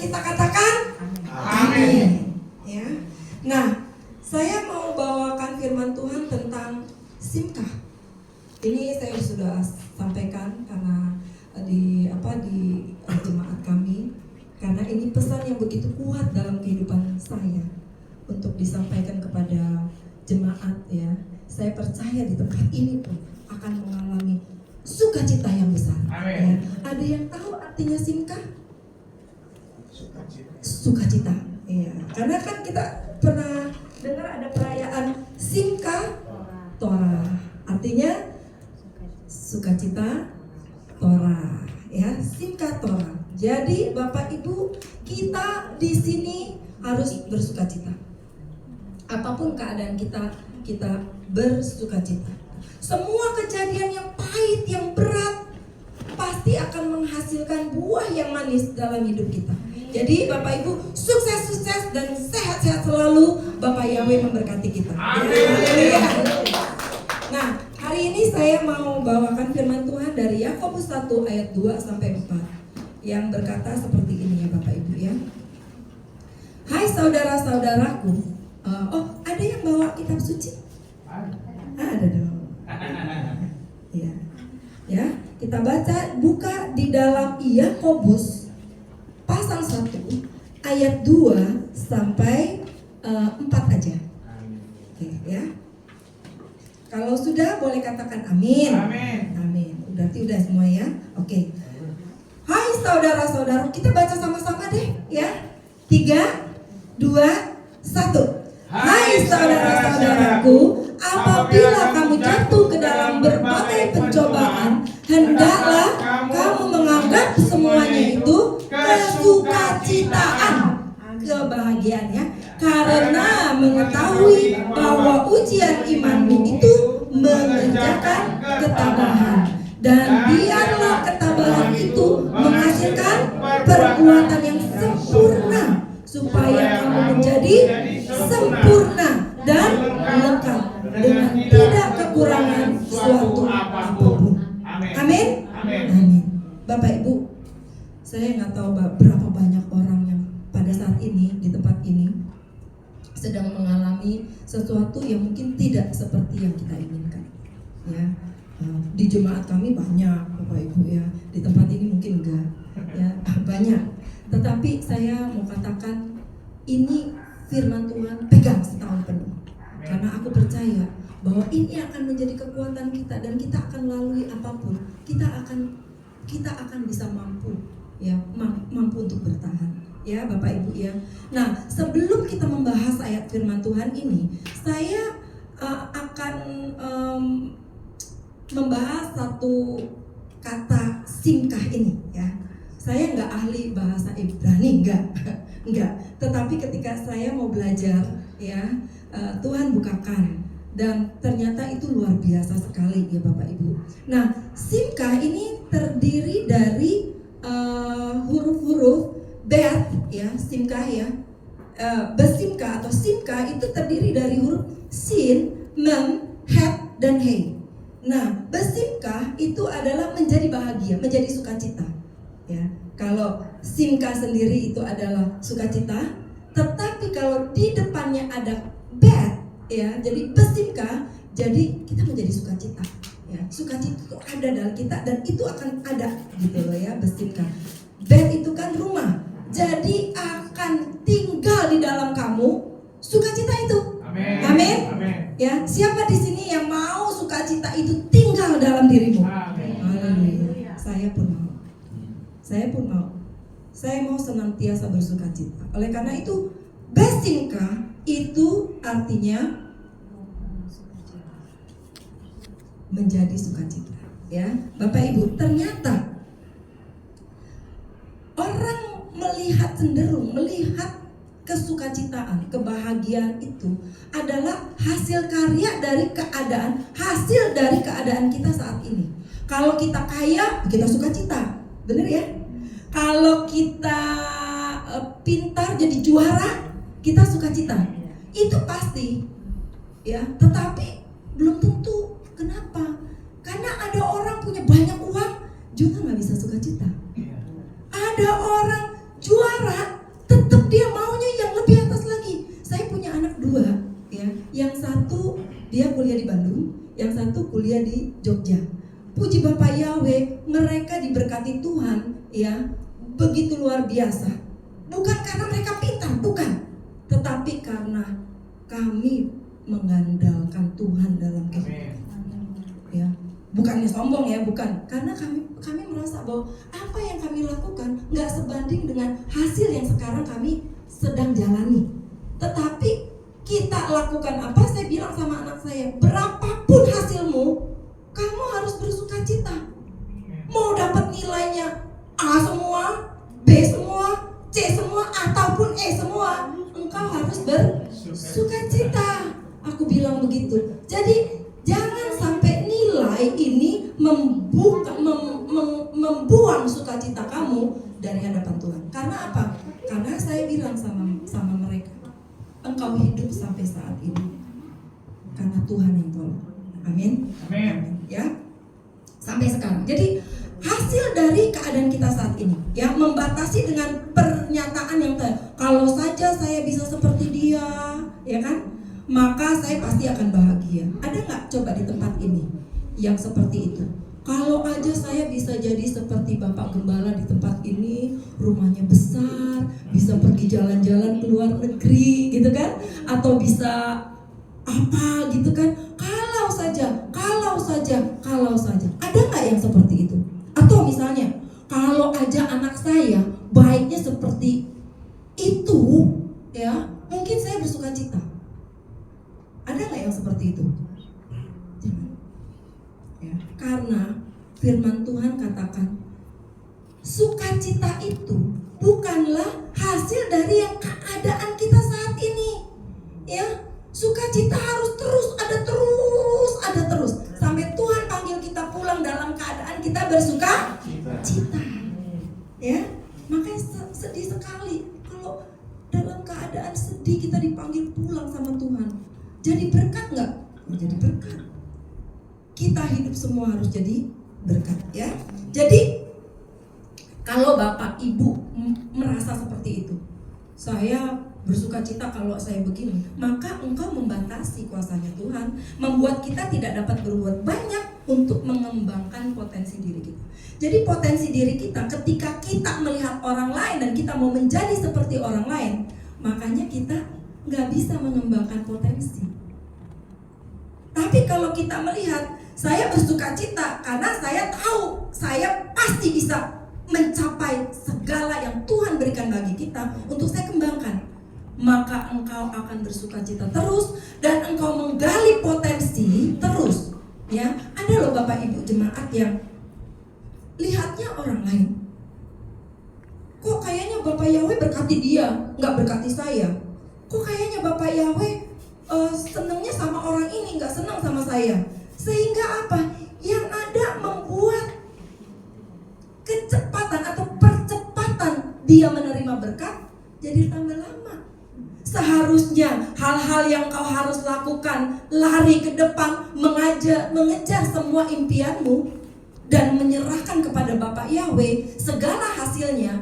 kita katakan amin. Ya. Nah, saya mau bawakan firman Tuhan tentang Simkah. Ini saya sudah sampaikan karena di jemaat kami, karena ini pesan yang begitu kuat dalam kehidupan saya untuk disampaikan kepada jemaat ya. Saya percaya di tempat ini pun akan mengalami sukacita yang besar. Ya. Ada yang tahu artinya Simkah? Sukacita. Ya. Karena kan kita pernah dengar ada perayaan Simkah Torah. Artinya sukacita Torah. Ya, Simkah Torah. Jadi Bapak Ibu, kita di sini harus bersukacita. Apapun keadaan kita bersukacita. Semua kejadian yang pahit, yang berat pasti akan menghasilkan buah yang manis dalam hidup kita. Jadi Bapak Ibu, sukses-sukses dan sehat-sehat selalu. Bapak Yahweh memberkati kita. Amin. Nah, hari ini saya mau bawakan firman Tuhan dari Yakobus 1 ayat 2 sampai 4 yang berkata seperti ini ya Bapak Ibu ya. Hai saudara-saudaraku. Ada yang bawa kitab suci? Ada dong. Ya, kita buka di dalam Yakobus pasal 1 ayat 2 sampai 4 aja. Oke, ya. Kalau sudah boleh katakan amin. Amin. Berarti udah semua ya. Oke. Hai saudara-saudara, kita baca sama-sama deh ya. 3, 2, 1. Hai saudara-saudaraku, apabila kamu jatuh ke dalam berbagai pencobaan, hendaklah kamu menganggap semuanya itu kesukacitaan, kebahagiaan ya, karena mengetahui bahwa ujian imanmu itu mengerjakan ketabahan. Dan biarlah ketabahan itu menghasilkan perbuatan yang sempurna, supaya kamu menjadi sempurna dan lengkap dengan tidak kekurangan suatu apapun. Amin. Amin. Bapak Ibu, saya nggak tahu berapa banyak orang yang pada saat ini di tempat ini sedang mengalami sesuatu yang mungkin tidak seperti yang kita inginkan. Ya. Di jemaat kami banyak Bapak Ibu ya, di tempat ini mungkin enggak ya, banyak. Tetapi saya mau katakan ini firman Tuhan pegang setahun penuh, karena aku percaya bahwa ini akan menjadi kekuatan kita dan kita akan lalui apapun, kita akan bisa mampu ya, mampu untuk bertahan ya Bapak Ibu ya. Nah, sebelum kita membahas ayat firman Tuhan ini, saya akan membahas satu kata Simkah ini ya. Saya nggak ahli bahasa Ibrani, enggak. Tetapi ketika saya mau belajar ya, Tuhan bukakan dan ternyata itu luar biasa sekali ya Bapak Ibu. Nah, Simkah ini terdiri dari huruf-huruf Bet ya, Simkah ya. Besimkah atau Simkah itu terdiri dari huruf Sin, Mem, Het, dan Hei. Nah, besimkah itu adalah menjadi bahagia, menjadi sukacita. Ya, kalau Simkah sendiri itu adalah sukacita, tetapi kalau di depannya ada bet, ya, jadi besimkah, jadi kita menjadi sukacita. Ya, sukacita itu ada dalam kita dan itu akan ada gitu loh ya, besimkah. Bet itu kan rumah, jadi akan tinggal di dalam kamu sukacita itu. Amin. Amin. Amin. Ya, siapa di sini yang mau sukacita itu tinggal dalam dirimu? Haleluya. Saya pun mau. Saya mau senantiasa bersukacita. Oleh karena itu, besimkah itu artinya menjadi sukacita. Ya, Bapak Ibu, ternyata orang cenderung melihat kesukacitaan, kebahagiaan itu adalah hasil karya dari keadaan kita saat ini. Kalau kita kaya, kita sukacita, bener ya? Kalau kita pintar jadi juara, kita sukacita. Itu pasti, ya. Tetapi belum tentu. Kenapa? Karena ada orang punya banyak uang juga nggak bisa sukacita. Ada orang juara bagi Tuhan ya begitu luar biasa. Bukan karena mereka pintar, bukan, tetapi karena kami mengandalkan Tuhan dalam kehidupan. Ya, bukannya sombong ya, bukan. Karena kami merasa bahwa apa yang kami lakukan nggak sebanding dengan hasil yang sekarang kami sedang jalani. Tetapi kita lakukan apa? Saya bilang sama anak saya, berapapun hasilmu, kamu harus bersukacita. Mau dapat nilainya A semua, B semua, C semua, ataupun E semua, engkau harus bersukacita. Aku bilang begitu. Jadi jangan sampai nilai ini membuang sukacita kamu dari hadapan Tuhan. Karena apa? Karena saya bilang sama mereka, engkau hidup sampai saat ini karena Tuhan yang tolong. Amin. Amin. Ya, sampai sekarang. Jadi hasil dari keadaan kita saat ini, ya, membatasi dengan pernyataan yang kalau saja saya bisa seperti dia, ya kan, maka saya pasti akan bahagia. Ada nggak coba di tempat ini yang seperti itu? Kalau aja saya bisa jadi seperti Bapak Gembala di tempat ini, rumahnya besar, bisa pergi jalan-jalan ke luar negeri, gitu kan? Atau bisa apa gitu kan? Kalau saja. Ada nggak yang seperti itu? Atau misalnya, kalau aja anak saya baiknya seperti itu, ya, mungkin saya bersukacita. Ada nggak yang seperti itu? Jangan. Ya, karena firman Tuhan katakan sukacita itu bukanlah hasil dari yang keadaan kita saat ini. Ya, sukacita harus terus ada terus sampai Tuhan panggil kita pulang dalam keadaan kita bersukacita. Ya, makanya sedih sekali kalau dalam keadaan sedih kita dipanggil pulang sama Tuhan. Jadi berkat nggak? Jadi berkat. Kita hidup semua harus jadi berkat, ya. Jadi kalau Bapak Ibu merasa seperti itu, saya bersukacita kalau saya begini, maka engkau membatasi kuasanya Tuhan, membuat kita tidak dapat berbuat banyak untuk mengembangkan potensi diri kita. Jadi potensi diri kita ketika kita melihat orang lain dan kita mau menjadi seperti orang lain, makanya kita nggak bisa mengembangkan potensi. Tapi kalau kita melihat, saya bersukacita karena saya tahu saya pasti bisa mencapai segala yang Tuhan berikan bagi kita untuk saya kembangkan, maka engkau akan bersukacita terus dan engkau menggali potensi terus. Ya, ada loh Bapak Ibu jemaat yang lihatnya orang lain, kok kayaknya Bapak Yahweh berkati dia, nggak berkati saya. Kok kayaknya Bapak Yahweh senangnya sama orang ini, nggak senang sama saya. Sehingga apa? Yang ada membuat kecepatan atau percepatan dia menerima berkat jadi tambah lama. Seharusnya hal-hal yang kau harus lakukan, lari ke depan, mengejar semua impianmu dan menyerahkan kepada Bapak Yahweh segala hasilnya,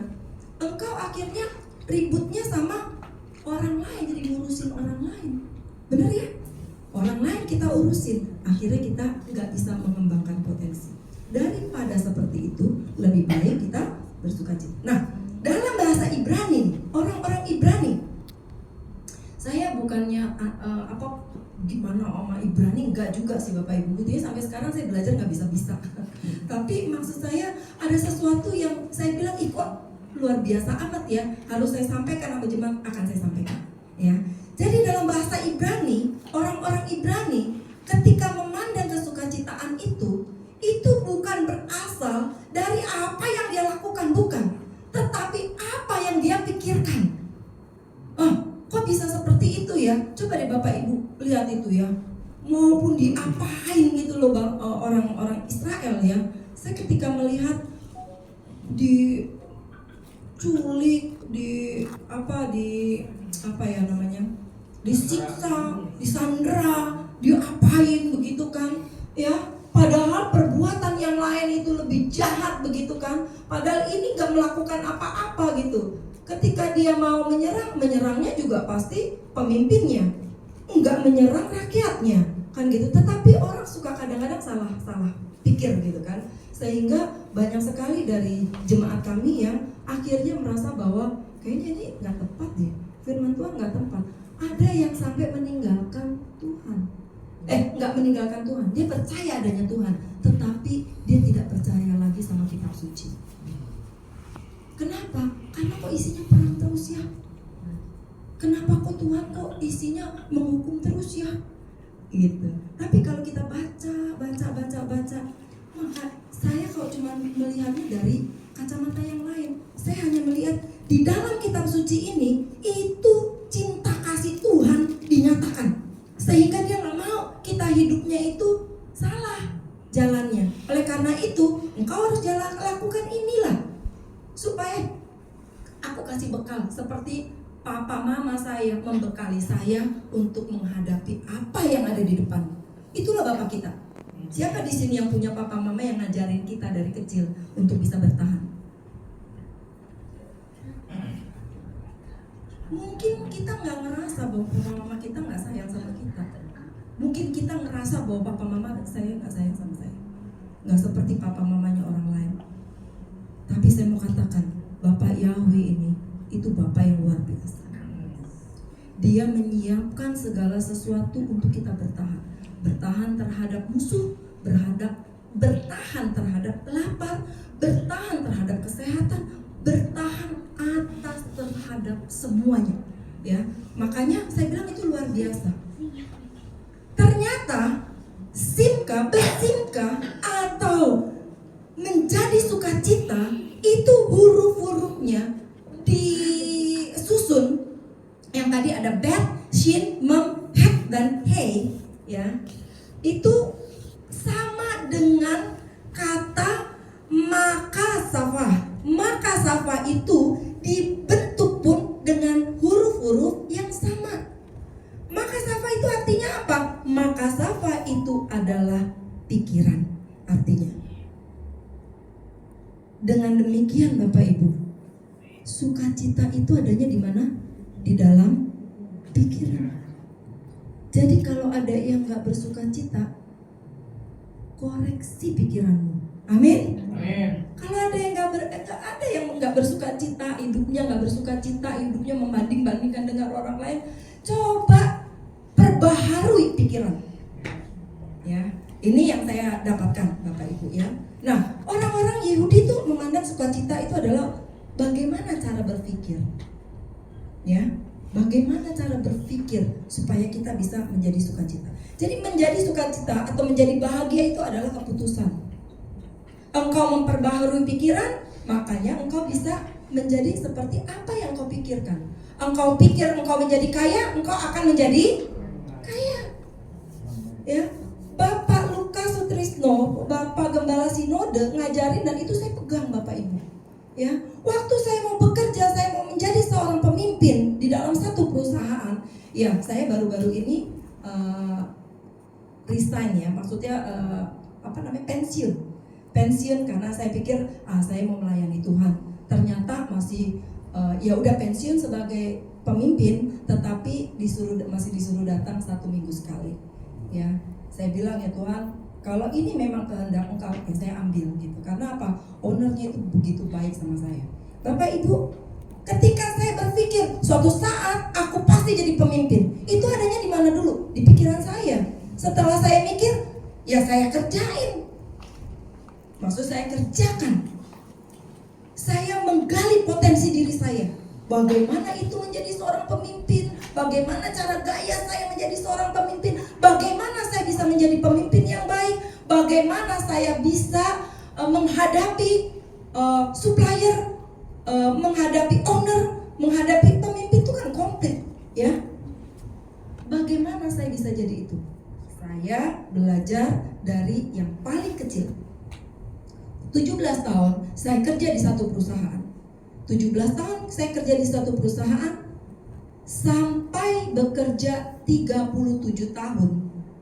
engkau akhirnya ributnya sama orang lain, jadi ngurusin orang lain. Benar ya? Orang lain kita urusin, akhirnya kita nggak bisa mengembangkan potensi. Daripada seperti itu, lebih baik kita bersukacita. Nah, dalam bahasa Ibrani, orang-orang Ibrani, saya bukannya gimana sama Ibrani, enggak juga sih Bapak Ibu. Jadi sampai sekarang saya belajar nggak bisa-bisa. Tapi maksud saya ada sesuatu yang saya bilang kok luar biasa amat ya, harus saya sampaikan sama jemaat, akan saya sampaikan. Ya, jadi dalam bahasa Ibrani, orang-orang Ibrani ketika memandang kesukacitaan itu bukan berasal dari apa yang dia lakukan, bukan, tetapi apa yang dia pikirkan. Kok bisa seperti itu ya? Coba deh Bapak Ibu lihat itu ya, maupun diapain gitu loh orang-orang Israel ya. Saya ketika melihat diculik, disiksa, disandera, diapain begitu kan ya, padahal perbuatan yang lain itu lebih jahat begitu kan, padahal ini gak melakukan apa-apa gitu. Ketika dia mau menyerangnya juga pasti pemimpinnya, enggak menyerang rakyatnya kan gitu. Tetapi orang suka kadang-kadang salah pikir gitu kan. Sehingga banyak sekali dari jemaat kami yang akhirnya merasa bahwa kayaknya ini nggak tepat deh, firman Tuhan nggak tepat. Ada yang sampai meninggalkan Tuhan. Nggak meninggalkan Tuhan, dia percaya adanya Tuhan, tetapi dia tidak percaya lagi sama kitab suci. Kenapa? Karena kok isinya perang terus ya? Kenapa kok Tuhan kok isinya menghukum terus ya? Gitu. Tapi kalau kita baca, maka saya kalau cuma melihatnya dari kacamata yang lain, saya hanya melihat di dalam kitab suci ini itu cinta kasih Tuhan dinyatakan, sehingga dia nggak mau kita hidupnya itu salah jalannya. Oleh karena itu, engkau harus lakukan inilah, supaya aku kasih bekal seperti papa mama saya membekali saya untuk menghadapi apa yang ada di depan. Itulah Bapak kita. Siapa di sini yang punya papa mama yang ngajarin kita dari kecil untuk bisa bertahan? Mungkin kita nggak ngerasa bahwa papa mama kita nggak sayang sama kita. Mungkin kita ngerasa bahwa papa mama saya nggak sayang sama saya, nggak seperti papa mamanya orang lain. Tapi saya mau katakan, Bapak Yahweh ini itu Bapak yang luar biasa. Dia menyiapkan segala sesuatu untuk kita bertahan. Bertahan terhadap musuh, bertahan terhadap lapar, bertahan terhadap kesehatan, bertahan atas terhadap semuanya. Ya, makanya saya bilang itu luar biasa. Ternyata bersimka atau menjadi sukacita itu huruf-hurufnya disusun yang tadi ada bet, shin, mem, het, dan hei, ya, itu sama dengan kata makasafah. Makasafah itu dibentuk pun dengan huruf-huruf yang sama. Makasafah itu artinya apa? Makasafah itu adalah pikiran, artinya. Dengan demikian Bapak Ibu, sukacita itu adanya di mana? Di dalam pikiran. Jadi kalau ada yang gak bersukacita, koreksi pikiranmu. Amin. Kalau ada yang nggak bersukacita, hidupnya nggak bersukacita, hidupnya membanding-bandingkan dengan orang lain, coba perbaharui pikiran. Ya, ini yang saya dapatkan Bapak Ibu ya. Nah, orang-orang Yahudi itu memandang sukacita itu adalah bagaimana cara berpikir. Ya, bagaimana cara berpikir supaya kita bisa menjadi sukacita. Jadi menjadi sukacita atau menjadi bahagia itu adalah keputusan. Engkau memperbaharui pikiran, makanya engkau bisa menjadi seperti apa yang engkau pikirkan. Engkau pikir engkau menjadi kaya, engkau akan menjadi kaya. Ya, Bapak Lukas Sutrisno, Bapak Gembala Sinode ngajarin, dan itu saya pegang Bapak Ibu. Ya, waktu saya mau bekerja, saya mau menjadi seorang pemimpin di dalam satu perusahaan. Ya, saya baru-baru ini resign ya, maksudnya pensiun karena saya pikir saya mau melayani Tuhan. Ternyata masih ya udah pensiun sebagai pemimpin, tetapi masih disuruh datang 1 minggu sekali. Ya, saya bilang ya Tuhan, kalau ini memang kehendak Engkau, ya saya ambil gitu. Karena apa? Ownernya itu begitu baik sama saya. Bapak Ibu, ketika saya berpikir suatu saat aku pasti jadi pemimpin, itu adanya di mana dulu? Di pikiran saya. Setelah saya mikir, ya saya kerjain. Maksud saya kerjakan. Saya menggali potensi diri saya. Bagaimana itu menjadi seorang pemimpin? Bagaimana cara gaya saya menjadi seorang pemimpin? Bagaimana saya bisa menjadi pemimpin yang baik? Bagaimana saya bisa menghadapi supplier, menghadapi owner, menghadapi pemimpin itu kan konflik, ya. Bagaimana saya bisa jadi itu? Saya belajar dari yang paling kecil. 17 tahun saya kerja di satu perusahaan. 17 tahun saya kerja di satu perusahaan sampai bekerja 37 tahun.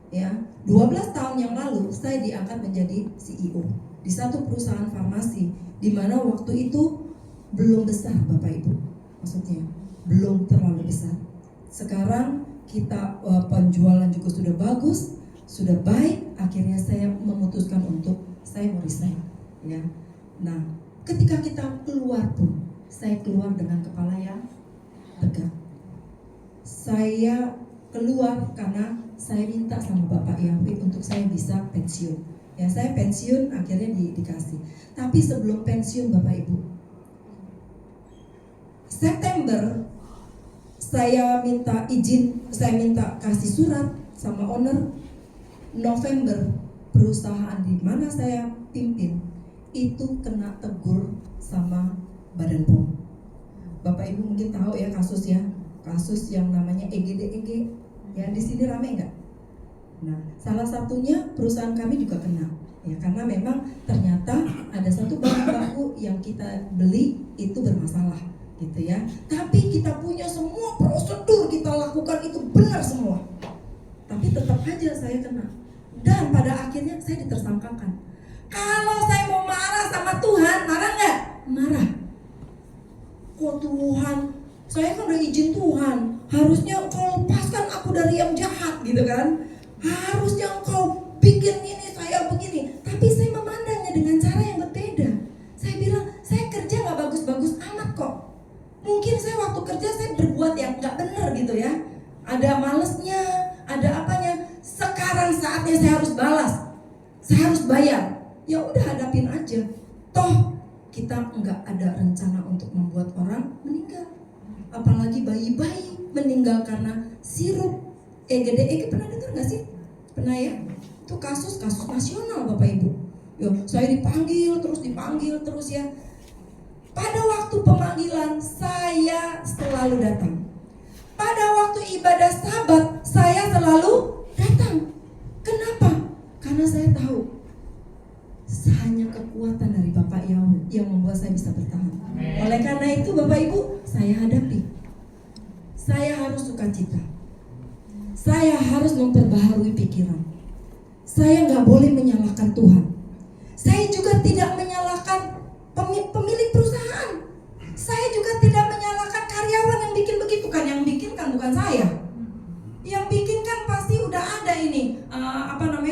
Ya, 12 tahun yang lalu saya diangkat menjadi CEO di satu perusahaan farmasi, di mana waktu itu belum besar Bapak Ibu. Maksudnya belum terlalu besar. Sekarang kita penjualan juga sudah bagus, sudah baik. Akhirnya saya memutuskan untuk saya mau resign, ya. Nah, ketika kita keluar pun, saya keluar dengan kepala yang tegak. Saya keluar karena saya minta sama Bapak Yahweh untuk saya bisa pensiun. Ya, saya pensiun akhirnya dikasih. Tapi sebelum pensiun Bapak Ibu, September saya minta izin, saya minta kasih surat sama owner. November perusahaan di mana saya pimpin itu kena tegur sama Badan POM. Bapak Ibu mungkin tahu ya kasus yang namanya EGD. Ya, di sini rame nggak? Nah, salah satunya perusahaan kami juga kena. Ya, karena memang ternyata ada satu bahan baku yang kita beli itu bermasalah, gitu ya. Tapi kita punya semua prosedur, kita lakukan itu benar semua. Tapi tetap aja saya kena. Dan pada akhirnya saya ditersangkakan. Kalau saya mau marah sama Tuhan, marah nggak? Marah. Kok Tuhan, saya kan udah izin Tuhan, harusnya Engkau lepaskan aku dari yang jahat, gitu kan? Harusnya Engkau bikin ini, saya begini. Tapi saya memandangnya dengan cara yang berbeda. Saya bilang, saya kerja nggak bagus-bagus amat kok. Mungkin saya waktu kerja saya berbuat yang nggak benar gitu ya. Ada malesnya, ada apanya. Sekarang saatnya saya harus balas, saya harus bayar. Ya udah, hadapin aja. Toh kita nggak ada rencana untuk membuat orang meninggal. Apalagi bayi-bayi meninggal karena sirup EGD. Pernah dengar nggak sih? Pernah ya? Itu kasus nasional Bapak Ibu. Yo, saya dipanggil terus ya. Pada waktu pemanggilan saya selalu datang. Pada waktu ibadah Sabat saya selalu datang. Kenapa? Karena saya tahu hanya kekuatan dari Bapak Yahweh yang membuat saya bisa bertahan. Oleh karena itu Bapak Ibu, saya hadapi. Saya harus sukacita. Saya harus memperbaharui pikiran. Saya nggak boleh menyalahkan Tuhan. Saya juga tidak menyalahkan pemilik perusahaan. Saya juga tidak menyalahkan karyawan yang bikin begitu. Kan yang bikin kan bukan saya. Yang bikin kan pasti udah ada ini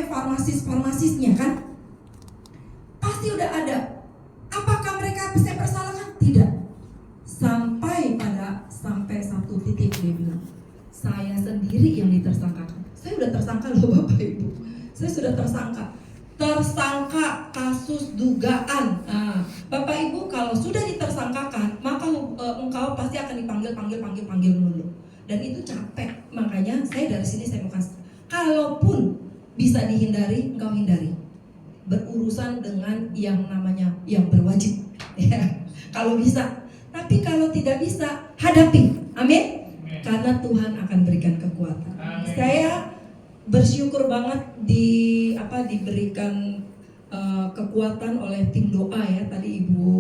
farmasisnya kan. Pasti udah ada. Apakah mereka bisa persalahkan? Tidak. Sampai satu titik dia bilang, saya sendiri yang ditersangkakan. Saya udah tersangka loh Bapak Ibu. Saya sudah tersangka kasus dugaan. Nah, Bapak Ibu kalau sudah ditersangkakan, maka engkau pasti akan dipanggil dulu. Dan itu capek. Makanya saya dari sini saya mau kasih. Kalaupun bisa dihindari, engkau hindari. Berurusan dengan yang namanya yang berwajib. Ya, kalau bisa. Tapi kalau tidak bisa, hadapi. Amin. Karena Tuhan akan berikan kekuatan. Amin. Saya bersyukur banget diberikan kekuatan oleh tim doa ya. Tadi Ibu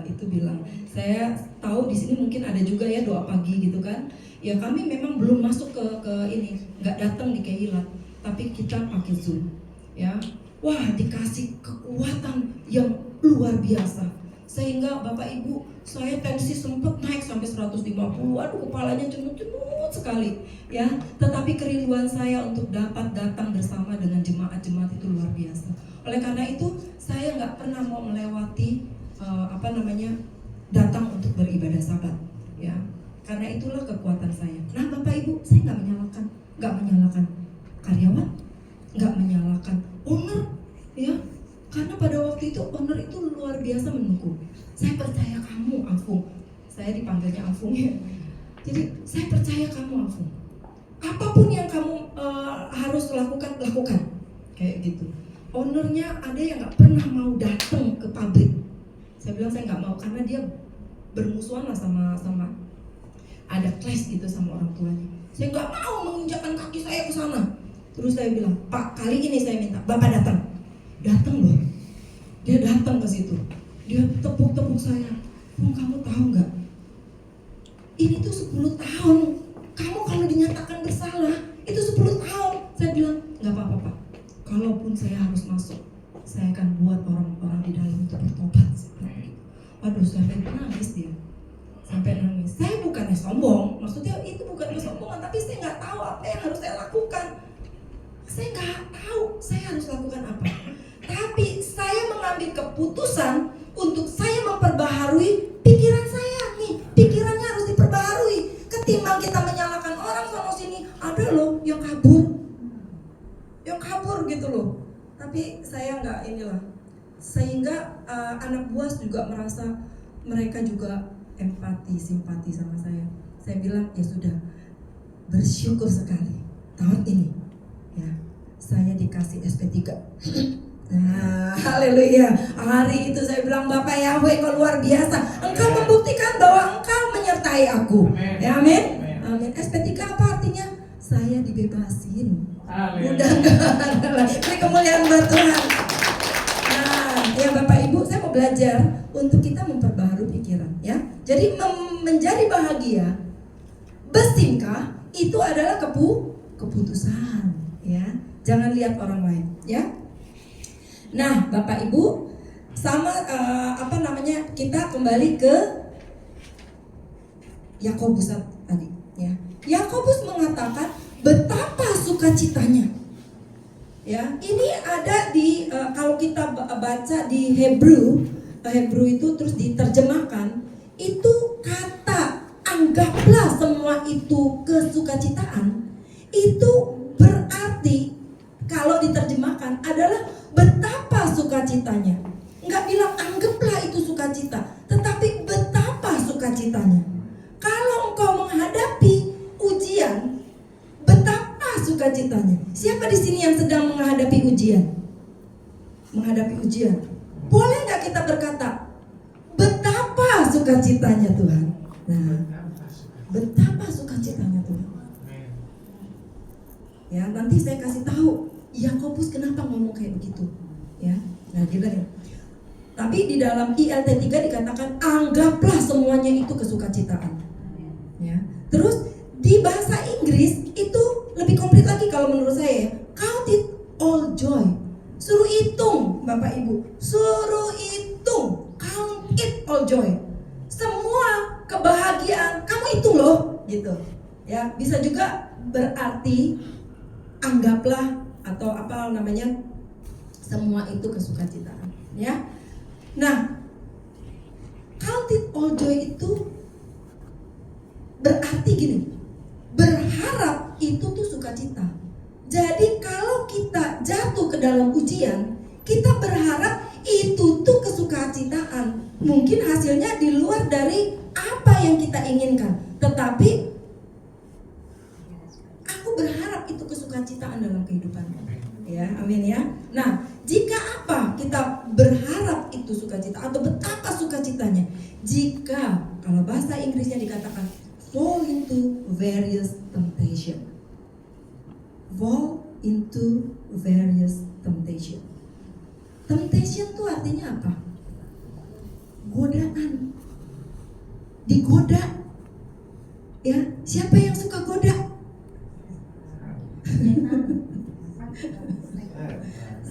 itu bilang. Saya tahu di sini mungkin ada juga ya doa pagi gitu kan. Ya kami memang belum masuk ke ini, nggak datang di Kehilat, tapi kita pakai Zoom. Ya, wah dikasih kekuatan yang luar biasa. Sehingga Bapak Ibu, saya tensi sempat naik sampai 150. Aduh, kepalanya cenut-cenut sekali ya. Tetapi kerinduan saya untuk dapat datang bersama dengan jemaat-jemaat itu luar biasa. Oleh karena itu, saya nggak pernah mau melewati datang untuk beribadah Sabat ya. Karena itulah kekuatan saya. Nah, Bapak Ibu, saya nggak menyalahkan karyawan, nggak menyalahkan owner ya. Karena pada waktu itu owner itu luar biasa mendukung. Saya percaya kamu, Afung. Saya dipanggilnya Afung ya. Jadi saya percaya kamu, Afung. Apapun yang kamu harus lakukan. Kayak gitu. Ownernya ada yang nggak pernah mau datang ke pabrik. Saya bilang saya nggak mau karena dia bermusuhan lah sama ada clash gitu sama orang tuanya. Saya nggak mau menginjakkan kaki saya ke sana. Terus saya bilang, Pak, kali ini saya minta Bapak datang loh. Dia datang ke situ. Dia tepuk saya. Kamu tahu nggak? Ini tuh 10 tahun. Kamu kalau dinyatakan bersalah, itu 10 tahun. Saya bilang, nggak apa-apa Pak. Kalaupun saya harus masuk, saya akan buat orang-orang di dalam untuk bertobat. Waduh, sampai nangis dia. Sampai nangis. Saya bukannya sombong. Maksudnya itu bukan kesombongan, tapi saya nggak tahu apa yang harus saya lakukan. Saya nggak tahu saya harus lakukan apa. Tetapi saya mengambil keputusan untuk saya memperbaharui pikiran saya nih. Pikirannya harus diperbaharui. Ketimbang kita menyalahkan orang sana sini, ada loh yang kabur gitu loh. Tapi saya nggak inilah. Sehingga anak buah juga merasa mereka juga empati, simpati sama saya. Saya bilang ya sudah, bersyukur sekali tahun ini ya saya dikasih SP3. Nah, haleluya. Hari itu saya bilang, Bapak Yahweh kau luar biasa. Engkau membuktikan bahwa engkau menyertai aku. Ya, amin. Amin. SP3 apa artinya? Saya dibebasin. Udah enggak ada lagi. Ini kemuliaan buat Tuhan. Nah, ya Bapak Ibu, saya mau belajar untuk kita memperbaharui pikiran ya. Jadi menjadi bahagia, bertingkah itu adalah keputusan ya. Jangan lihat orang lain ya. Nah, Bapak Ibu, sama kita kembali ke Yakobus tadi ya. Yakobus mengatakan betapa sukacitanya. Ya, ini ada di kalau kita baca di Hebrew itu terus diterjemahkan, itu kata anggaplah semua itu kesukacitaan, itu berarti kalau diterjemahkan adalah betapa sukacitanya. Enggak bilang anggaplah itu sukacita, tetapi betapa sukacitanya. Kalau engkau menghadapi ujian, betapa sukacitanya. Siapa di sini yang sedang menghadapi ujian? Menghadapi ujian. Boleh nggak kita berkata, betapa sukacitanya Tuhan? Nah, betapa sukacitanya Tuhan. Ya, nanti saya kasih tahu Yakobus kenapa ngomong kayak begitu. Ya, nah kita nih. Tapi di dalam ILT 3 dikatakan anggaplah semuanya itu kesukacitaan. Ya. Terus di bahasa Inggris itu lebih komplit lagi kalau menurut saya ya. Count it all joy. Suruh hitung Bapak Ibu. Suruh hitung. Count it all joy. Semua kebahagiaan kamu hitung loh gitu. Ya, bisa juga berarti anggaplah atau apa namanya semua itu kesukacitaan ya. Nah, count it all joy itu berarti gini, berharap itu tuh sukacita. Jadi kalau kita jatuh ke dalam ujian, kita berharap itu tuh kesukacitaan. Mungkin hasilnya di luar dari apa yang kita inginkan, tetapi aku berharap itu kesukacitaan dalam kehidupanku. Ya, amin ya. Nah, jika apa kita berharap itu sukacita atau betapa sukacitanya? Jika kalau bahasa Inggrisnya dikatakan fall into various temptation. Fall into various temptation. Temptation itu artinya apa? Godaan. Digoda. Ya, siapa yang suka goda?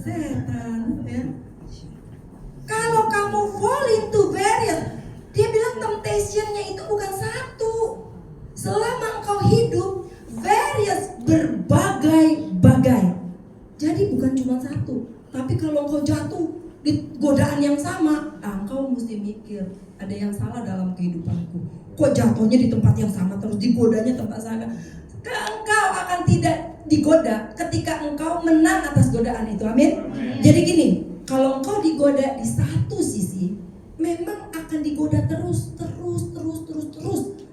Setan ya. Kalau kamu fall into various, dia bilang temptation-nya itu bukan satu. Selama engkau hidup, various berbagai-bagai. Jadi bukan cuma satu. Tapi kalau engkau jatuh di godaan yang sama, engkau mesti mikir, ada yang salah dalam kehidupanku. Kok jatuhnya di tempat yang sama terus digodanya tempat sana? Engkau akan tidak digoda ketika engkau menang atas godaan itu. Amin. Jadi gini, kalau engkau digoda di satu sisi, memang akan digoda terus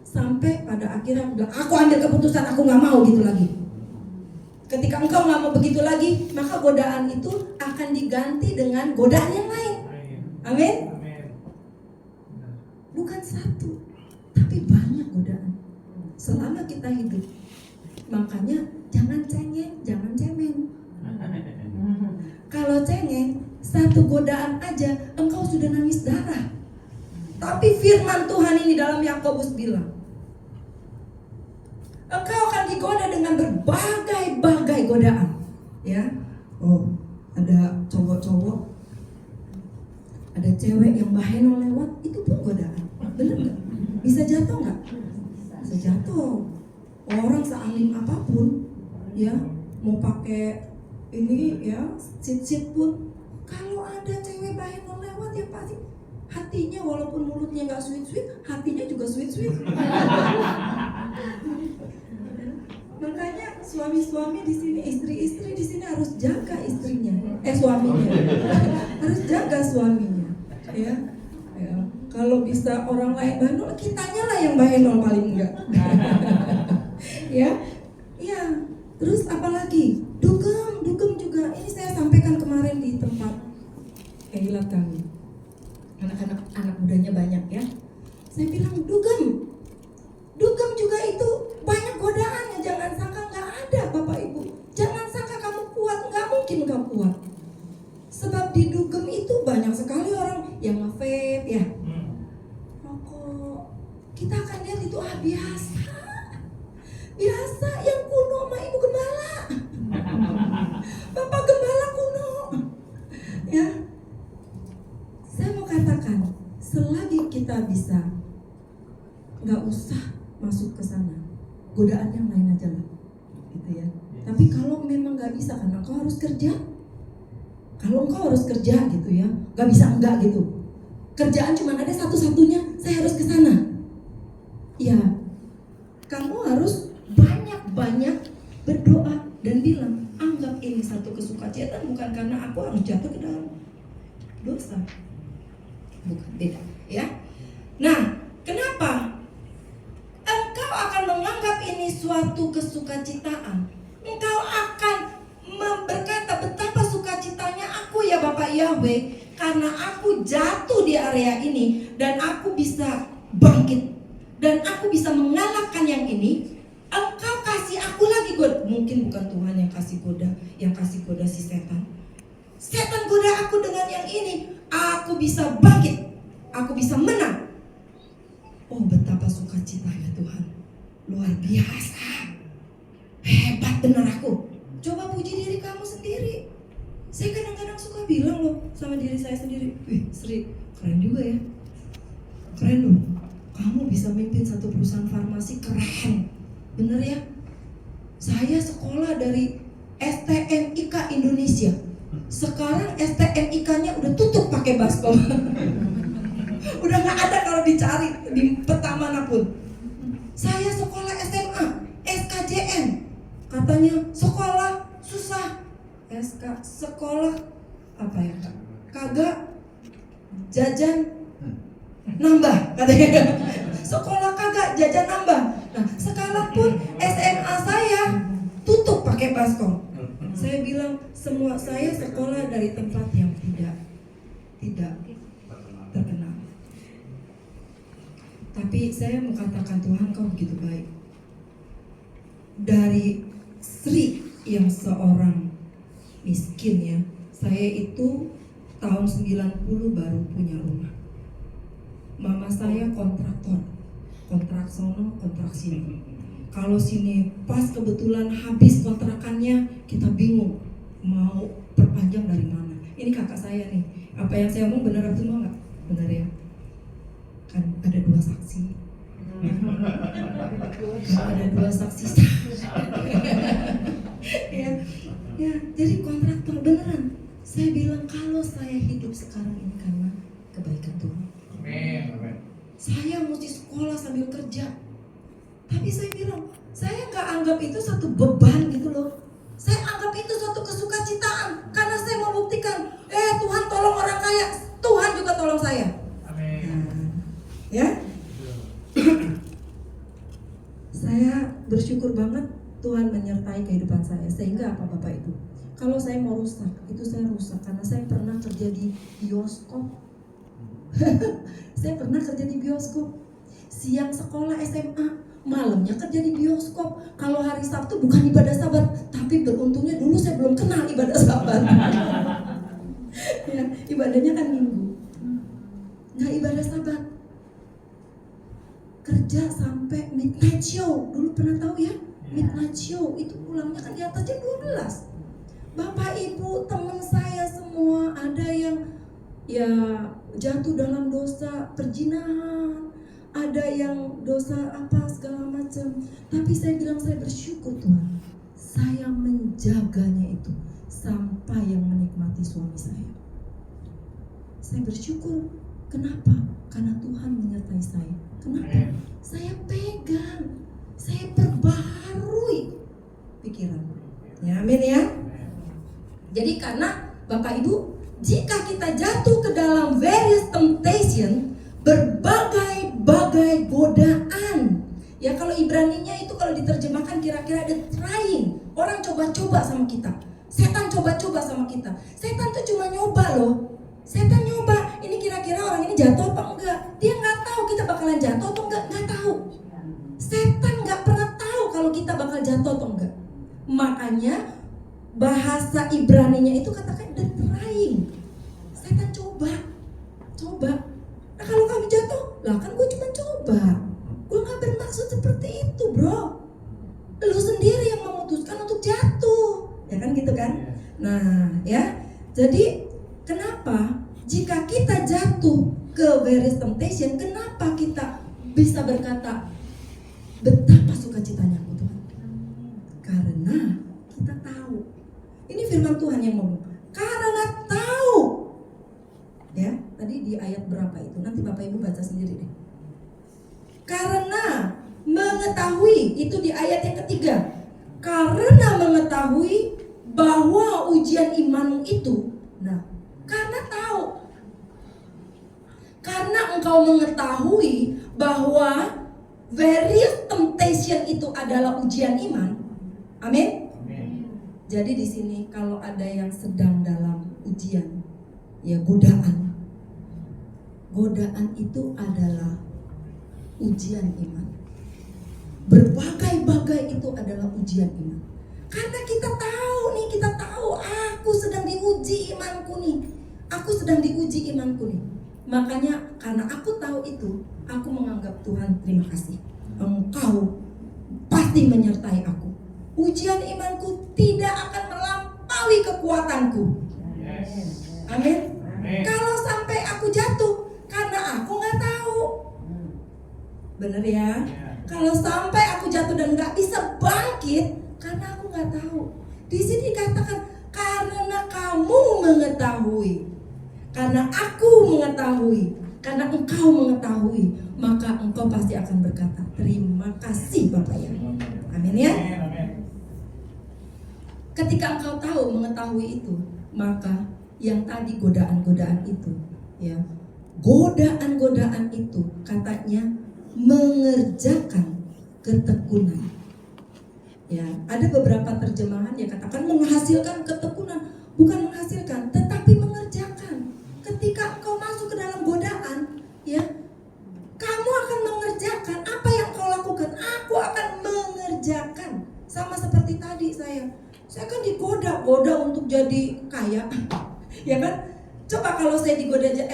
sampai pada akhirnya bilang, aku ambil keputusan, aku nggak mau gitu lagi. Ketika engkau nggak mau begitu lagi, maka godaan itu akan diganti dengan godaan yang lain. Amin. Bukan satu, tapi banyak godaan selama kita hidup. Makanya jangan cengeng, jangan cemen. Kalau cengeng, satu godaan aja engkau sudah nangis darah. Tapi firman Tuhan ini dalam Yakobus bilang, engkau akan digoda dengan berbagai-bagai godaan. Ya, oh ada cowok-cowok, ada cewek yang baheno lewat, itu pun godaan. Bener nggak? Bisa jatuh nggak? Bisa jatuh. Orang sealim apapun, ya mau pakai ini ya sit pun, kalau ada cewek bahenol lewat ya pasti hatinya walaupun mulutnya nggak sweet, hatinya juga sweet. Makanya suami-suami di sini, istri-istri di sini harus jaga istrinya, suaminya, harus jaga suaminya, ya. Kalau bisa orang lain bahenol, kitanya lah yang bahenol paling enggak. Ya. Terus apalagi dugem juga. Ini saya sampaikan kemarin di tempat kehilat kami. Anak mudanya banyak ya. Saya bilang dugem juga itu banyak godaannya. Jangan sangka nggak ada Bapak Ibu. Jangan sangka kamu kuat, nggak mungkin nggak kuat. Sebab di dugem itu banyak sekali orang yang nge-vape ya, rokok. Kita akan lihat itu biasa yang kuno sama Ibu Gembala, Bapak Gembala kuno. Ya, saya mau katakan, selagi kita bisa, nggak usah masuk ke sana. Godaan yang lain aja lah, gitu ya. Tapi kalau memang nggak bisa, karena engkau harus kerja. Kalau engkau harus kerja gitu ya, nggak bisa enggak gitu. Kerjaan cuma ada satu-satunya, saya harus ke sana. Ya, kamu harus banyak berdoa dan bilang, anggap ini satu kesukacita, bukan karena aku harus jatuh ke dalam dosa. Bukan, beda ya. Nah, kenapa? Engkau akan menganggap ini suatu kesukacitaan. Engkau akan berkata betapa sukacitanya aku ya Bapak Yahweh, karena aku jatuh di area ini dan aku bisa bangkit dan aku bisa mengalahkan yang ini. Engkau kasih aku lagi goda. Mungkin bukan Tuhan yang kasih goda si setan. Setan goda aku dengan yang ini. Aku bisa bangkit. Aku bisa menang. Oh, betapa sukacitanya Tuhan. Luar biasa. Hebat benar aku. Coba puji diri kamu sendiri. Saya kadang-kadang suka bilang loh sama diri saya sendiri, Sri, keren juga ya. Keren loh. Kamu bisa mimpin satu perusahaan farmasi, keren. Bener ya? Saya sekolah dari STNIK Indonesia. Sekarang STNIK-nya udah tutup pakai baskom. Udah gak ada kalau dicari di peta manapun. Saya sekolah SMA, SKJN. Katanya sekolah susah. Sekolah apa ya Kak? Kagak jajan nambah katanya. Sekolah kagak jajan nambah. Nah, sekarang pun SMA saya tutup pakai baskom. Saya bilang semua saya sekolah dari tempat yang tidak terkenal. Tapi saya mengatakan Tuhan kau begitu baik. Dari Sri yang seorang miskin ya, saya itu tahun 90 baru punya rumah. Mama saya kontraktor, kontrak sono, kontrak sini. Kalau sini pas kebetulan habis kontrakannya, kita bingung mau perpanjang dari mana. Ini kakak saya nih, apa yang saya omong benar atau enggak? Benar ya? Kan ada dua saksi. Ada dua saksi. ya, jadi kontraktor beneran. Saya bilang kalau saya hidup sekarang ini karena kebaikan Tuhan. Saya mesti sekolah sambil kerja. Tapi saya bilang, saya nggak anggap itu satu beban gitu loh. Saya anggap itu suatu kesukacitaan. Karena saya mau buktikan, Tuhan tolong orang kaya, Tuhan juga tolong saya. Amin. Ya. Saya bersyukur banget Tuhan menyertai kehidupan saya. Sehingga apa Bapak Ibu? Kalau saya mau rusak, itu saya rusak. Karena saya pernah kerja di bioskop. Saya pernah kerja di bioskop. Siang sekolah SMA, malamnya kerja di bioskop. Kalau hari Sabtu bukan ibadah Sabat, tapi beruntungnya dulu saya belum kenal ibadah Sabat. Ya, ibadahnya kan Minggu. Nggak ibadah Sabat. Kerja sampai midnight show. Dulu pernah tahu ya? Midnight show itu pulangnya kan di atas jam 12. Bapak Ibu, teman saya semua ada yang ya jatuh dalam dosa perzinahan, ada yang dosa apa segala macam. Tapi saya bilang saya bersyukur Tuhan, saya menjaganya itu sampai yang menikmati suami saya. saya bersyukur. Kenapa? Karena Tuhan menyertai saya. Kenapa? Saya pegang, saya perbaharui pikiran. Ya, amin ya. Jadi karena Bapak Ibu, jika kita jatuh ke dalam various temptation, berbagai-bagai godaan. Ya, kalau Ibraninya itu kalau diterjemahkan kira-kira ada trying. Orang coba-coba sama kita. Setan coba-coba sama kita. Setan tuh cuma nyoba loh. Setan nyoba, ini kira-kira orang ini jatuh apa enggak. Dia nggak tahu kita bakalan jatuh atau enggak, nggak tahu. Setan nggak pernah tahu kalau kita bakal jatuh atau enggak. Makanya bahasa Ibraninya itu katakan the trying. Setan coba. Nah kalau kami jatuh, lah kan gue cuma coba. Gue nggak bermaksud seperti itu, bro. Lu sendiri yang memutuskan untuk jatuh, ya kan gitu kan? Nah, ya. Jadi kenapa jika kita jatuh ke various temptation, kenapa kita bisa berkata betapa sukacitanya aku Tuhan? Karena kita tahu. Ini firman Tuhan yang ngomong. Karena tahu. Ya, tadi di ayat berapa itu? Nanti Bapak Ibu baca sendiri deh. Karena mengetahui, itu di ayat yang ketiga. Karena mengetahui bahwa ujian imanmu itu, nah, karena tahu. Karena engkau mengetahui bahwa various temptation itu adalah ujian iman. Amin. Jadi di sini kalau ada yang sedang dalam ujian, ya godaan. Godaan itu adalah ujian iman. Berbagai-bagai itu adalah ujian iman. Karena kita tahu aku sedang diuji imanku nih. Aku sedang diuji imanku nih. Makanya karena aku tahu itu, aku menganggap Tuhan terima kasih. Engkau pasti menyertai aku. Ujian imanku tidak akan melampaui kekuatanku. Amin. Kalau sampai aku jatuh karena aku nggak tahu, bener ya? Kalau sampai aku jatuh dan nggak bisa bangkit karena aku nggak tahu. Di sini dikatakan karena kamu mengetahui, karena aku mengetahui, karena engkau mengetahui, maka engkau pasti akan berkata terima kasih Bapak ya. Amin ya. Ketika engkau tahu mengetahui itu, maka yang tadi godaan-godaan itu, ya, godaan-godaan itu katanya mengerjakan ketekunan. Ya, ada beberapa terjemahan yang katakan menghasilkan ketekunan, bukan menghasilkan, tetapi mengerjakan. Ketika engkau masuk ke dalam godaan, ya, kamu akan mengerjakan apa yang kau lakukan. Aku akan mengerjakan. Sama seperti tadi saya kan digoda untuk jadi kaya, ya kan? Coba kalau saya digoda aja,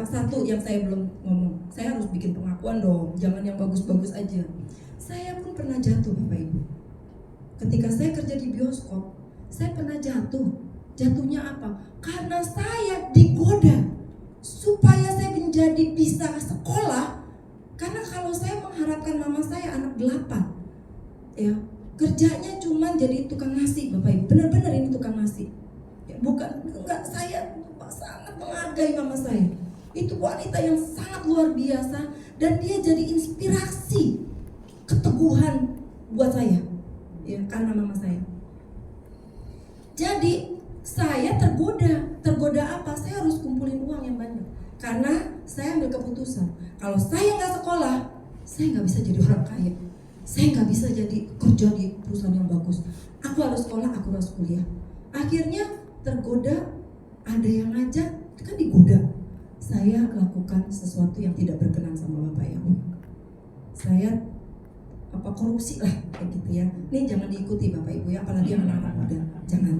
satu yang saya belum ngomong, saya harus bikin pengakuan dong, jangan yang bagus-bagus aja. Saya pun pernah jatuh Bapak Ibu. Ketika saya kerja di bioskop, saya pernah jatuh. Jatuhnya apa? Karena saya digoda supaya saya menjadi bisa sekolah. Karena kalau saya mengharapkan mama saya anak 8, ya, kerjanya cuma jadi tukang nasi Bapak Ibu. Benar-benar ini tukang nasi. Ya, enggak, saya sangat menghargai mama saya. Itu wanita yang sangat luar biasa dan dia jadi inspirasi keteguhan buat saya. Ya, karena mama saya. Jadi saya tergoda apa? Saya harus kumpulin uang yang banyak. Karena saya ambil keputusan, kalau saya nggak sekolah, saya nggak bisa jadi orang kaya. Saya nggak bisa jadi kerja di perusahaan yang bagus. Aku harus sekolah, aku harus kuliah. Akhirnya tergoda, ada yang ngajak, kan digoda. Saya lakukan sesuatu yang tidak berkenan sama Bapak Ibu. Saya korupsi lah kayak gitu ya. Ini jangan diikuti Bapak Ibu ya, apalagi yang anak-anak muda. Jangan.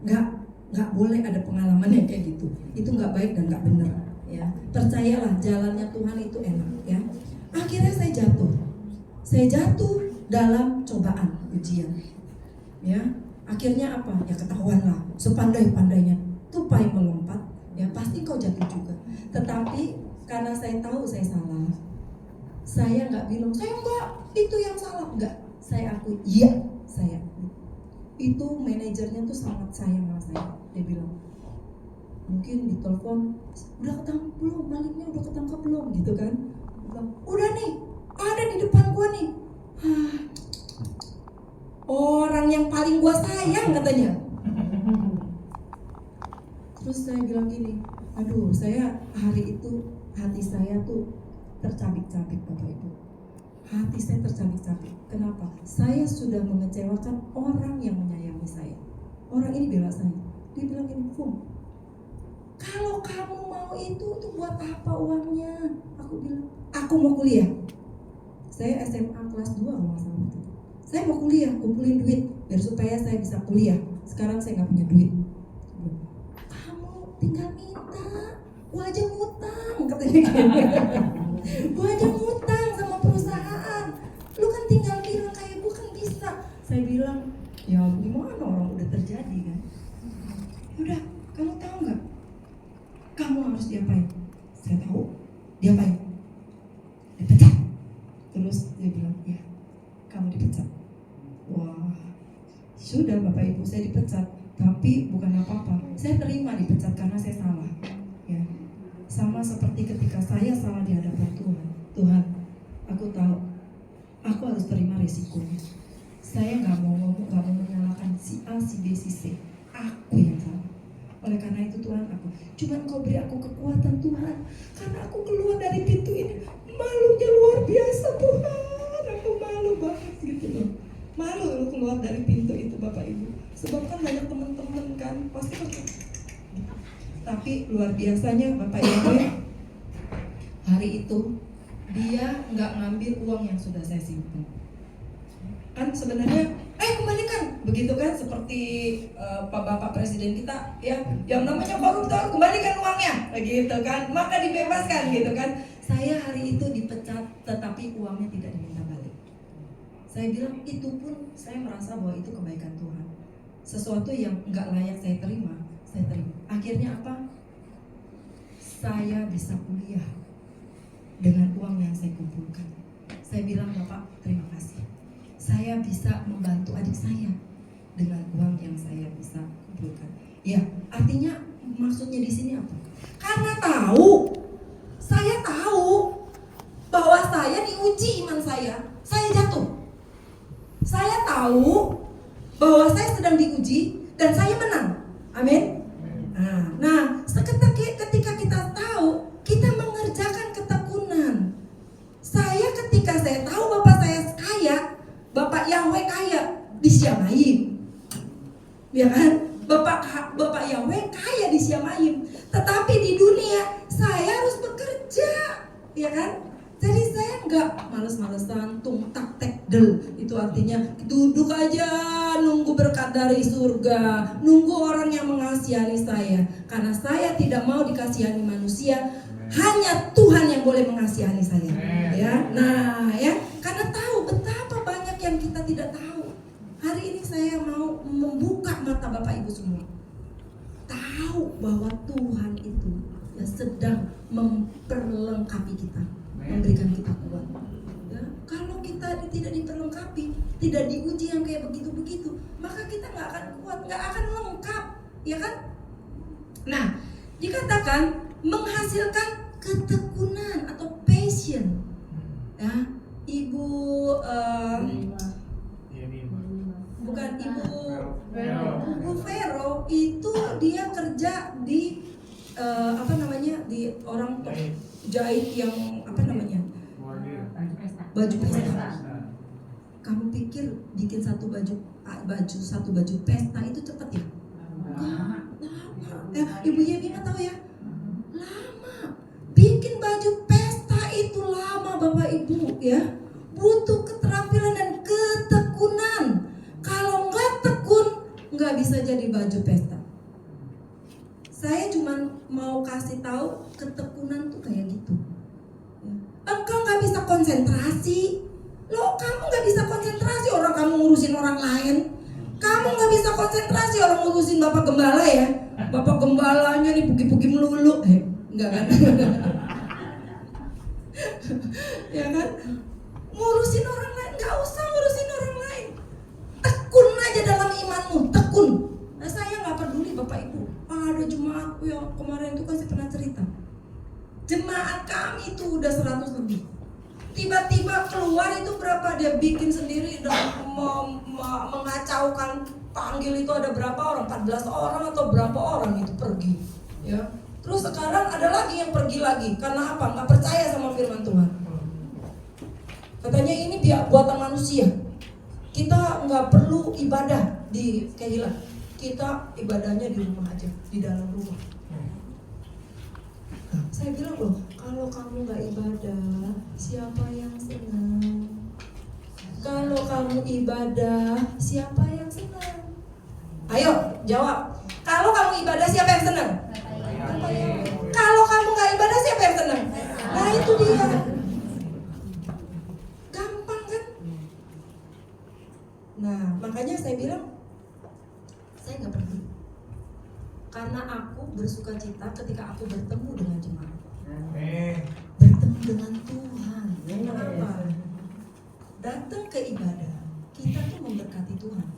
Nggak boleh ada pengalaman yang kayak gitu. Itu nggak baik dan nggak benar ya. Percayalah jalannya Tuhan itu enak ya. Akhirnya saya jatuh dalam cobaan ujian ya. Akhirnya apa? Ya ketahuan lah, sepandai-pandainya tupai melompat ya pasti kau jatuh juga. Tetapi karena saya tahu saya salah, saya nggak bilang saya enggak, itu yang salah, enggak. Saya akui, iya saya. Itu manajernya tuh sangat sayang sama saya. Dia bilang, Mungkin ditelepon, udah ketangkep belum, maliknya udah ketangkep belum gitu kan. Bilang, udah nih, ada di depan gua nih. Orang yang paling gua sayang katanya. Terus saya bilang gini, aduh saya hari itu hati saya tuh tercabik-cabik Bapak Ibu. Hati saya tercabik-cabik. Kenapa? Saya sudah mengecewakan orang yang menyayangi saya. Orang ini bela saya. Dia bilang gini, Fum, kalau kamu mau itu buat apa uangnya? Aku bilang, aku mau kuliah. Saya SMA kelas 2 kalau nggak salah waktu itu. Saya mau kuliah, kumpulin duit biar supaya saya bisa kuliah. Sekarang saya nggak punya duit. Kamu tinggal minta, gua aja ngutang katanya gitu. Gua aja ngutang sama perusahaan. Lu kan tinggal bilang kayak gua kan bisa. Saya bilang, ya gimana orang udah terjadi kan. Udah, kamu tahu nggak? Kamu harus diapain? Saya tahu. Diapain? Dipecat. Terus dia bilang, ya kamu dipecat. Wah, sudah Bapak Ibu, saya dipecat. Tapi bukan apa-apa, saya terima dipecat karena saya salah. Ya, sama seperti ketika saya salah di hadapan Tuhan. Tuhan, aku tahu, aku harus terima risikonya. Saya nggak mau ngomong, nggak mau menyalahkan si A, si B, si C. Aku yang salah. Oleh karena itu Tuhan, aku cuma Kau beri aku kekuatan Tuhan, karena aku keluar dari pintu ini malunya luar biasa Tuhan. Aku malu banget gitu loh. Malu loh keluar dari pintu itu Bapak Ibu. Sebab kan banyak teman-teman kan pasti. Tapi luar biasanya Bapak Ibu, hari itu dia nggak ngambil uang yang sudah saya simpan. Kan sebenarnya kembalikan, begitu kan, seperti Pak Bapak Presiden kita ya, yang namanya koruptor, kembalikan uangnya, begitu kan, maka dibebaskan gitu kan. Saya hari itu dipecat, tetapi uangnya tidak diminta balik. Saya bilang itu pun saya merasa bahwa itu kebaikan Tuhan. Sesuatu yang nggak layak saya terima, saya terima. Akhirnya apa? Saya bisa kuliah dengan uang yang saya kumpulkan. Saya bilang, Bapak terima kasih. Saya bisa membantu adik saya dengan uang yang saya bisa kumpulkan. Ya, artinya maksudnya di sini apa? Karena saya tahu bahwa saya diuji iman saya jatuh. Saya tahu bahwa saya sedang diuji dan saya menang. Amin. Nah, ketika kita tahu, kita mengerjakan ketekunan. Ketika saya tahu Bapak saya kaya, Bapak Yahweh kaya di Syamaim, ya kan? Bapak Yahweh kaya di Syamaim. Tetapi di dunia saya harus bekerja, ya kan? Jadi saya nggak males-malesan tungtak tekdel. Itu artinya duduk aja nunggu berkat dari surga, nunggu orang yang mengasihi saya. Karena saya tidak mau dikasihani manusia, hanya Tuhan yang boleh mengasihi saya. Ya, nah ya, karena tahu betapa banyak yang kita tidak tahu. Hari ini saya mau membuka mata Bapak Ibu semua. Tahu bahwa Tuhan itu sedang memperlengkapi kita, memberikan kita kuat. Ya, kalau kita tidak diperlengkapi, tidak diuji yang kayak begitu-begitu, maka kita nggak akan kuat, nggak akan lengkap, ya kan? Nah, dikatakan menghasilkan ketekunan atau passion. Ya, Ibu bukan Ibu Vero itu dia kerja di di orang jahit yang baju pesta. Kamu pikir bikin satu baju pesta itu cepat ya? Lama. Ibu Yemina tahu ya? Lama. Bikin baju pesta itu lama Bapak Ibu ya. Butuh keterampilan dan ketekunan. Kalau nggak tekun, nggak bisa jadi baju pesta. Saya cuma mau kasih tahu ketekunan tuh kayak gitu. Engkau nggak bisa konsentrasi. Loh, kamu nggak bisa konsentrasi orang kamu ngurusin orang lain. Kamu nggak bisa konsentrasi orang ngurusin Bapak Gembala ya. Bapak Gembalanya nih puki-puki melulu. Enggak kan? Ya kan? Ngurusin orang lain, nggak usah ngurusin orang lain. Tekun aja dalam imanmu, tekun. Nah, saya nggak peduli Bapak Ibu. ada jemaat yang kemarin itu kan saya pernah cerita. Jemaat kami itu udah 100 lebih. Tiba-tiba keluar itu berapa dia bikin sendiri dan mengacaukan, panggil itu ada berapa orang, 14 orang atau berapa orang itu pergi, ya. Terus sekarang ada lagi yang pergi lagi, karena apa? Nggak percaya sama firman Tuhan. Katanya ini buatan manusia. Kita nggak perlu ibadah di kehilangan. Kita ibadahnya di rumah aja, di dalam rumah. Saya bilang loh, kalau kamu nggak ibadah, siapa yang senang? Kalau kamu ibadah, siapa yang senang? Ayo jawab. Kalau kamu ibadah, siapa yang senang? Kalau kamu nggak ibadah, siapa yang senang? Nah itu dia. Gampang kan? Nah makanya saya bilang, saya nggak peduli. Karena aku bersuka cita ketika aku bertemu dengan jemaat, bertemu dengan Tuhan. Kenapa? Datang ke ibadah, kita tuh memberkati Tuhan.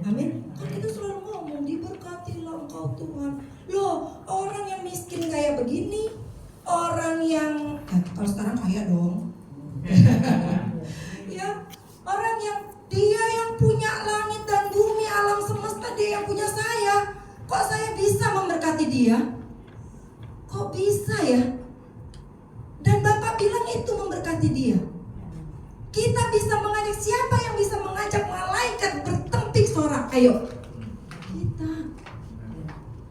Amin. Kan kita selalu ngomong, diberkatilah engkau Tuhan. Loh, orang yang miskin kayak begini, orang yang kalau sekarang kaya dong. Ya, orang yang dia yang punya langit dan bumi, alam semesta, dia yang punya saya. Kok saya bisa memberkati dia? Kok bisa ya? Dan Bapak bilang itu memberkati dia. Kita bisa mengajak, siapa yang bisa mengajak malaikat bertempik sorak? Ayo. Kita.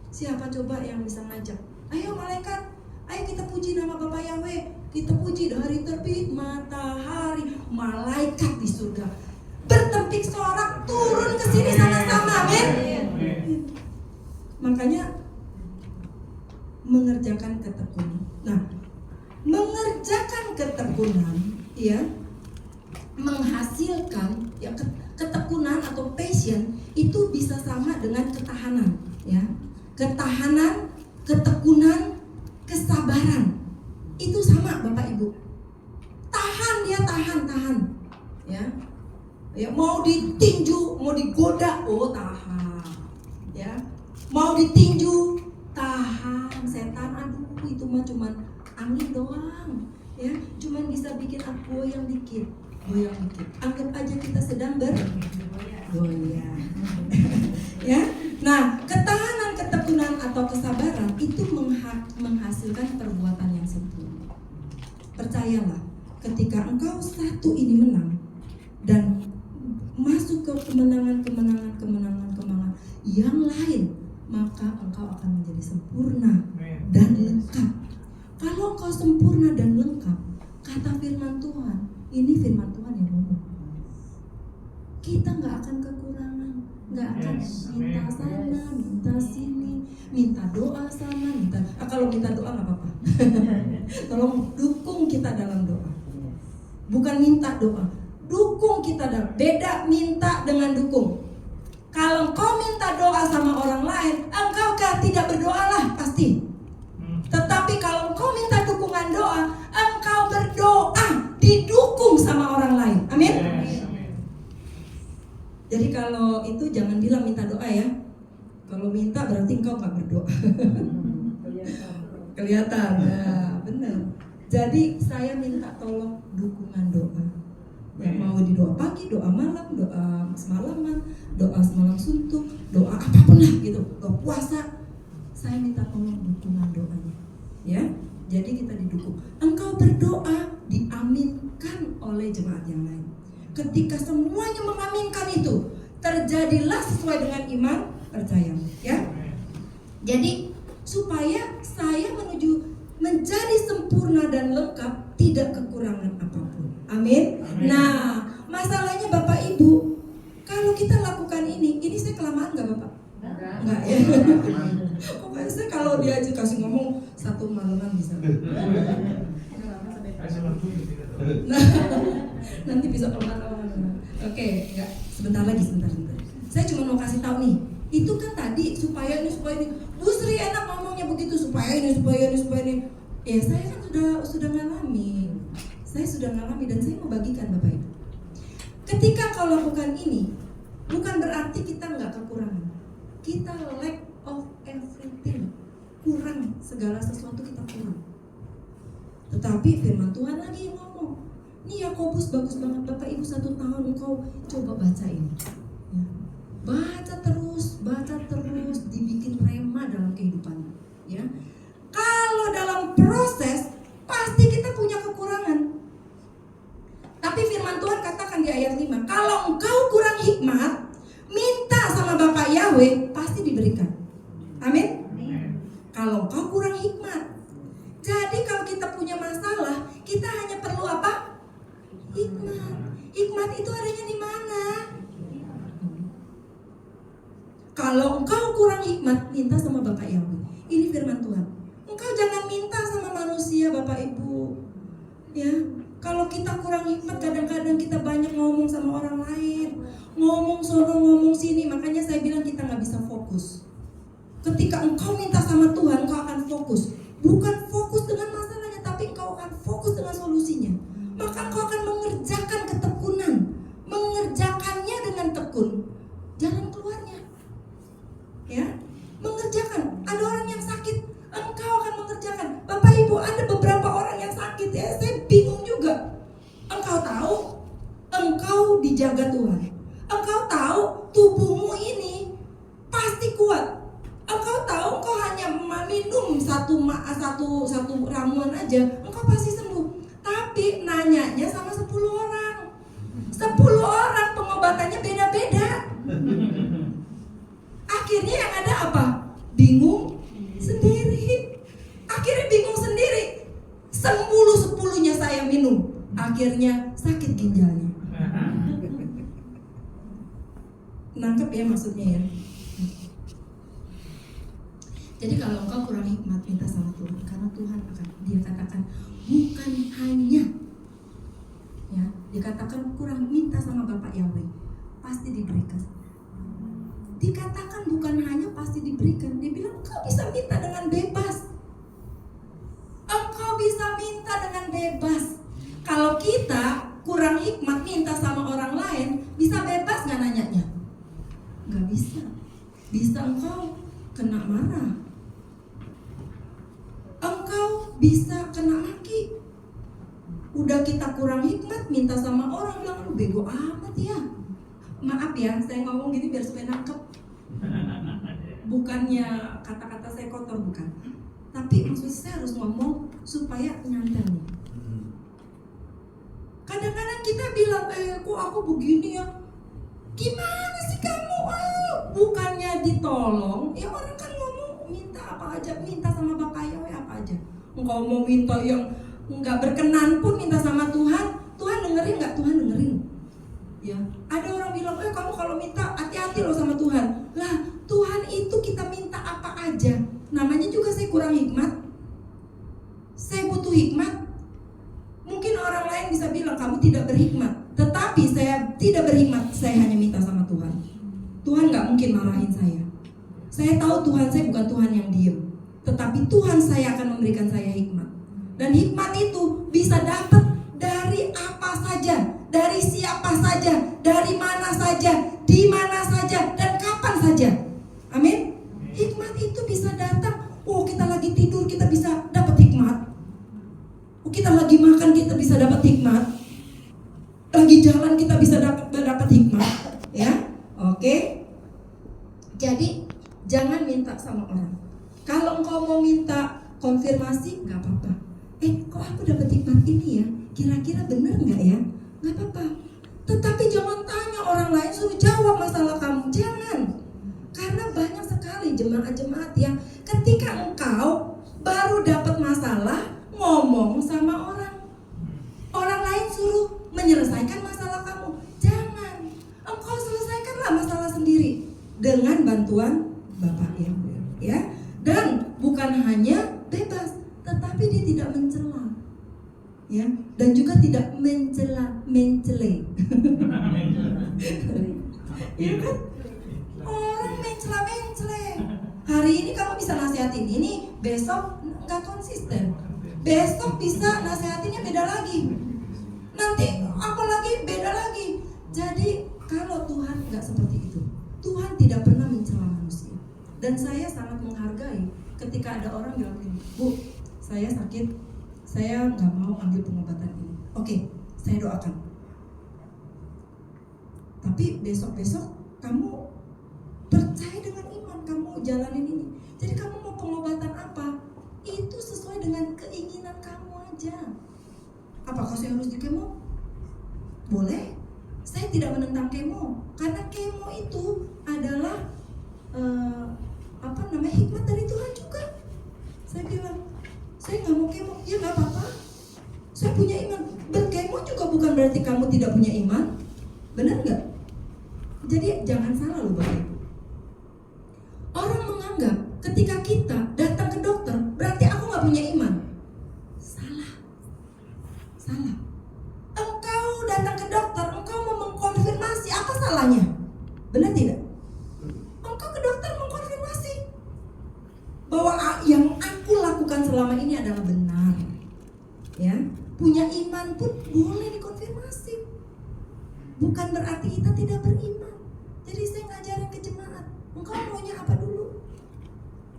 Siapa coba yang bisa ngajak? Ayo malaikat, ayo kita puji nama Bapak Yahweh. Kita puji dari terbit matahari. Malaikat di surga bertempik sorak turun ke sini sama-sama. Amin. Makanya mengerjakan ketekunan. Nah, mengerjakan ketekunan, ya, menghasilkan ya ketekunan atau passion itu bisa sama dengan ketahanan, ya. Ketahanan, ketekunan, kesabaran itu sama Bapak Ibu. Tahan dia, tahan, ya. Ya mau ditinju, mau digoda, oh tahan, ya. Mau ditinju, tahan. Setan, aduh itu mah cuman angin doang, ya. Cuman bisa bikin aku goyang dikit. Anggap aja kita sedang bergoyang. Ya. Nah, ketahanan, ketekunan atau kesabaran itu menghasilkan perbuatan yang sempurna. Percayalah, ketika engkau satu ini menang dan masuk ke kemenangan yang lain, maka engkau akan menjadi sempurna dan lengkap. Kalau engkau sempurna dan lengkap, kata firman Tuhan, ini firman Tuhan yang ngomong, kita nggak akan kekurangan, nggak akan minta sana, minta sini, minta doa sana, kalau minta doa nggak apa-apa. Tolong dukung kita dalam doa, bukan minta doa, dukung kita dalam. Beda minta dengan dukung. Kalau engkau minta doa sama orang lain, engkau tidak berdoalah pasti. Tetapi kalau engkau minta dukungan doa, engkau berdoa didukung sama orang lain. Amin. Jadi kalau itu jangan bilang minta doa ya. Kalau minta berarti engkau nggak berdoa. Kelihatan, ya benar. Jadi saya minta tolong dukungan doa. Ya, mau di doa pagi, doa malam, doa semalaman, doa semalam suntuk, doa apapun lah gitu, doa puasa. Saya minta tolong dukungan doanya, ya. Jadi kita didukung. Engkau berdoa diaminkan oleh jemaat yang lain. Ketika semuanya mengaminkan itu, terjadilah sesuai dengan iman, percaya, ya. Jadi supaya saya menuju menjadi sempurna dan lengkap, tidak kekurangan apapun. Amin. Nah, masalahnya Bapak Ibu, kalau kita lakukan ini saya kelamaan nggak Bapak? Enggak ya. Pokoknya saya kalau dia aja kasih ngomong 1 malaman bisa. Nah, nanti bisa kemana-mana. Oke, enggak. Sebentar lagi. Saya cuma mau kasih tahu nih. Itu kan tadi supaya ini. Bu Sri enak ngomongnya begitu, supaya ini. Ya saya kan sudah ngalami. Saya sudah ngalami dan saya mau bagikan Bapak Ibu. Ketika kau lakukan ini, bukan berarti kita nggak kekurangan. Kita lack of everything. kurang, segala sesuatu kita kurang. Tetapi firman Tuhan lagi ngomong, ini Yakobus bagus banget Bapak Ibu, 1 tahun engkau coba baca ini ya. Baca terus, dibikin rema dalam kehidupanmu ya. Kalau dalam proses pasti kita punya kekurangan. Tapi firman Tuhan katakan di ayat 5, kalau engkau kurang hikmat, minta sama Bapak Yahweh, pasti diberikan. Amin. Kalau engkau kurang hikmat. Jadi kalau kita punya masalah, kita hanya perlu apa? Hikmat. Hikmat itu adanya di mana? Kalau engkau kurang hikmat, minta sama Bapak Yahweh. Ini firman Tuhan. Engkau jangan minta sama manusia, Bapak Ibu. Ya, kalau kita kurang hikmat, kadang-kadang kita banyak ngomong sama orang lain, ngomong sono, ngomong sini. Makanya saya bilang kita nggak bisa fokus. Ketika engkau minta sama Tuhan, engkau akan fokus. Bukan fokus dengan masalahnya, tapi engkau akan fokus dengan solusinya. Maka engkau akan mengerjakan ketekunan, mengerjakannya dengan tekun. Jalan keluarnya, ya, mengerjakan. Ada orang yang sakit, engkau akan mengerjakan. Bapak Ibu, ada beberapa orang yang sakit ya, saya bingung juga. Engkau tahu, engkau dijaga Tuhan. Engkau tahu tubuhmu ini pasti kuat. Engkau tahu engkau hanya minum satu ramuan aja, engkau pasti sembuh. Tapi nanyanya sama 10 orang. 10 orang pengobatannya beda-beda. Akhirnya yang ada apa? Bingung sendiri. Akhirnya bingung sendiri. 10-10-nya saya minum. Akhirnya sakit ginjalnya. Nangkep ya maksudnya ya. Jadi kalau engkau kurang hikmat, minta sama Tuhan, karena Tuhan akan, dia katakan bukan hanya ya, dikatakan kurang, minta sama Bapak Yahweh, pasti diberikan. Dikatakan bukan hanya pasti diberikan, dia bilang engkau bisa minta dengan bebas. Engkau bisa minta dengan bebas. Kalau kita kurang hikmat minta sama orang lain, bisa bebas nggak nanyanya? Nggak bisa. Bisa engkau kena marah, engkau bisa kena maki. Udah kita kurang hikmat minta sama orang, bilang lu bego amat ya. Maaf ya, saya ngomong gini biar supaya nangkep. Bukannya kata-kata saya kotor, bukan. Tapi maksudnya saya harus ngomong supaya nyantai nih. Kadang-kadang kita bilang, kok aku begini ya. Gimana sih kamu? Bukannya ditolong, ya orang kan ngomong minta apa aja, minta sama Bapak Yahweh apa aja. Engkau mau minta yang nggak berkenan pun minta sama Tuhan, Tuhan dengerin nggak? Tuhan dengerin. Ya, ada orang bilang, kamu kalau minta hati-hati loh sama Tuhan. Lah, Tuhan itu kita minta apa aja. Namanya juga saya kurang hikmat. Saya butuh hikmat. Mungkin orang lain bisa bilang kamu tidak berhikmat, tetapi saya tidak berhikmat. Saya hanya minta sama Tuhan. Tuhan nggak mungkin marahin saya. Saya tahu Tuhan saya bukan Tuhan yang diem, tetapi Tuhan saya akan memberikan saya hikmat. Dan hikmat itu bisa dapat dari apa saja, dari siapa saja, dari mana saja, di mana saja, dan kapan saja. Amin. Hikmat itu bisa datang. Oh, kita lagi tidur kita bisa dapat hikmat. Oh, kita lagi makan kita bisa dapat hikmat. Lagi jalan kita bisa dapat hikmat. Ya, oke. Jadi jangan minta sama orang. Kalau engkau mau minta konfirmasi, nggak apa-apa. Kok aku dapat hikmat ini ya? Kira-kira benar nggak ya? Nggak apa-apa. Tetapi jangan tanya orang lain, suruh jawab masalah kamu. Jangan. Karena banyak sekali jemaat-jemaat yang ketika engkau baru dapat masalah, ngomong sama orang. Orang lain suruh menyelesaikan masalah kamu. Jangan. Engkau selesaikanlah masalah sendiri dengan bantuan Bapak Yahweh, ya. Dan bukan hanya bebas, tetapi dia tidak mencela, ya, dan juga tidak mencele. Ya kan? Orang mencela. Hari ini kamu bisa nasihatin ini, besok nggak konsisten. Besok bisa nasihatinnya beda lagi. Nanti apalagi beda lagi. Jadi kalau Tuhan nggak seperti itu. Tuhan tidak pernah mencela manusia. Dan saya sangat menghargai ketika ada orang bilang gini, Bu, saya sakit, saya nggak mau ambil pengobatan ini. Oke, saya doakan. Tapi besok-besok kamu percaya dengan iman, kamu jalanin ini. Jadi kamu mau pengobatan apa? Itu sesuai dengan keinginan kamu aja. Apakah saya harus di kemo? Boleh. Saya tidak menentang kemo, karena kemo itu adalah hikmat dari Tuhan juga. Saya bilang, saya nggak mau kemo, ya nggak apa-apa. Saya punya iman. Berkemo juga bukan berarti kamu tidak punya iman, benar nggak? Jadi jangan salah loh Bapak Ibu. Orang menganggap ketika kita datang ke dokter berarti aku nggak punya iman. Salah. Engkau datang ke dokter, engkau mau mengkonfirmasi, apa salahnya? Benar tidak? Engkau ke dokter mengkonfirmasi bahwa yang aku lakukan selama ini adalah benar. Ya, punya iman pun boleh dikonfirmasi. Bukan berarti kita tidak beriman. Jadi saya ngajarin ke jemaat, engkau maunya apa dulu?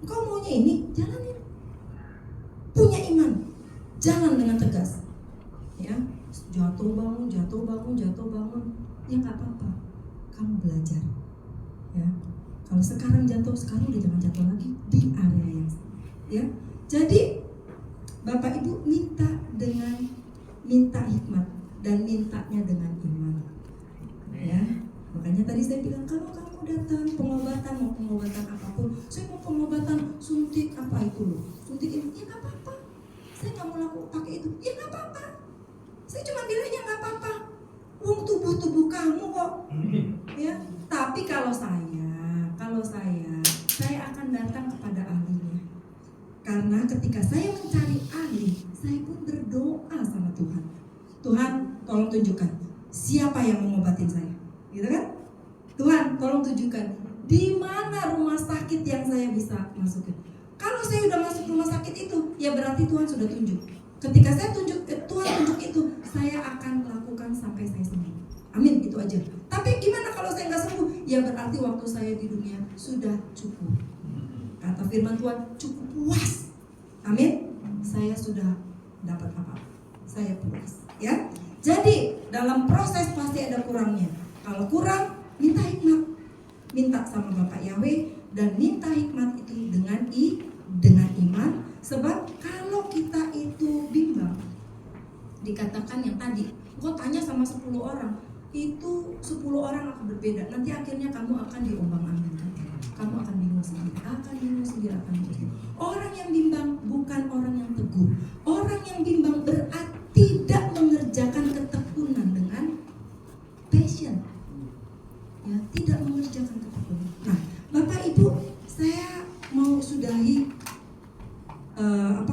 Engkau maunya ini, jalanin. Punya iman, jalan dengan tegas. Ya, jatuh bangun. Ya nggak apa-apa, kamu belajar. Ya, kalau sekarang jatuh, sekarang udah jangan jatuh lagi di area yang sama. Ya, jadi Bapak Ibu minta hikmat dan mintanya dengan iman. Ya, makanya tadi saya bilang kalau kamu datang mau pengobatan apapun, saya mau pengobatan suntik apa itu loh, suntik ini, ya nggak apa-apa. Saya nggak mau pakai itu, ya nggak apa-apa. Saya cuma bilangnya nggak apa-apa. Wong tubuh kamu kok, ya. Tapi kalau saya akan datang kepada ahlinya. Karena ketika saya mencari ahli, saya pun berdoa sama Tuhan. Tuhan, tolong tunjukkan siapa yang mengobatin saya, gitu kan? Tuhan, tolong tunjukkan di mana rumah sakit yang saya bisa masukin. Kalau saya udah masuk rumah sakit itu, ya berarti Tuhan sudah tunjuk. Ketika saya Tuhan tunjuk itu, saya akan lakukan sampai saya sembuh. Amin, itu aja. Tapi gimana kalau saya nggak sembuh? Ya berarti waktu saya di dunia sudah cukup. Kata firman Tuhan, cukup puas. Amin. Saya sudah dapat apa-apa. Saya puas. Ya. Jadi dalam proses pasti ada kurangnya. Kalau kurang, minta hikmat. Minta sama Bapak Yahweh dan minta hikmat itu dengan iman. Sebab kalau kita itu bimbang, dikatakan yang tadi, kau tanya sama 10 orang, itu 10 orang akan berbeda. Nanti akhirnya kamu akan diombang-ambingkan. Kamu akan bingung sendiri. Orang yang bimbang bukan orang yang teguh. Orang yang bimbang berarti tidak mengerjakan ketekunan dengan passion. Ya, tidak mengerjakan ketekunan. Nah, Bapak Ibu, saya mau sudahi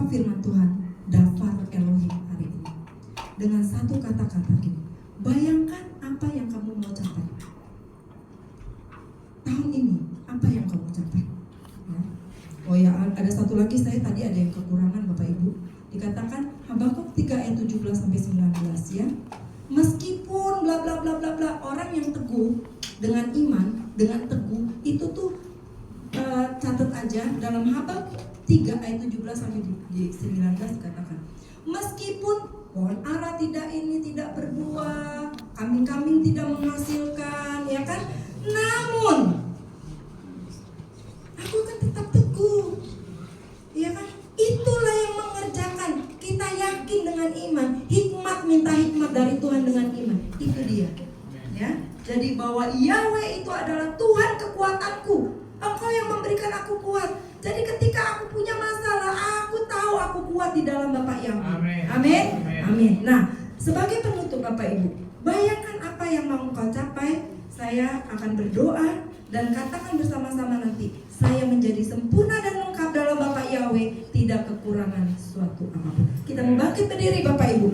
firman Tuhan Dafar Elohim hari ini dengan satu kata-kata gini. Bayangkan apa yang kamu mau capai tahun ini, apa yang kamu capai. Ya. Oh ya, ada satu lagi, saya tadi ada yang kekurangan Bapak Ibu. Dikatakan Habakuk 3 ayat 17 sampai 19 ya. Meskipun bla bla bla bla bla, orang yang teguh dengan iman, dengan teguh itu tuh catat aja dalam Habakuk 3 ayat 17 sampai 19 dikatakan, meskipun pohon ara tidak berbuah, kambing-kambing tidak menghasilkan, ya kan? Namun aku akan tetap teguh, ya kan? Itulah yang mengerjakan. Kita yakin dengan iman, hikmat, minta hikmat dari Tuhan dengan iman. Itu dia, ya. Jadi bahwa Yahweh itu adalah Tuhan kekuatanku. Engkau yang memberikan aku kuat. Jadi ketika aku punya masalah, aku tahu aku kuat di dalam Bapak Yahweh. Amin. Amin. Nah, sebagai penutup Bapak Ibu, bayangkan apa yang mau engkau capai. Saya akan berdoa dan katakan bersama-sama nanti, saya menjadi sempurna dan lengkap dalam Bapak Yahweh, tidak kekurangan suatu apapun. Kita membangkit berdiri Bapak Ibu.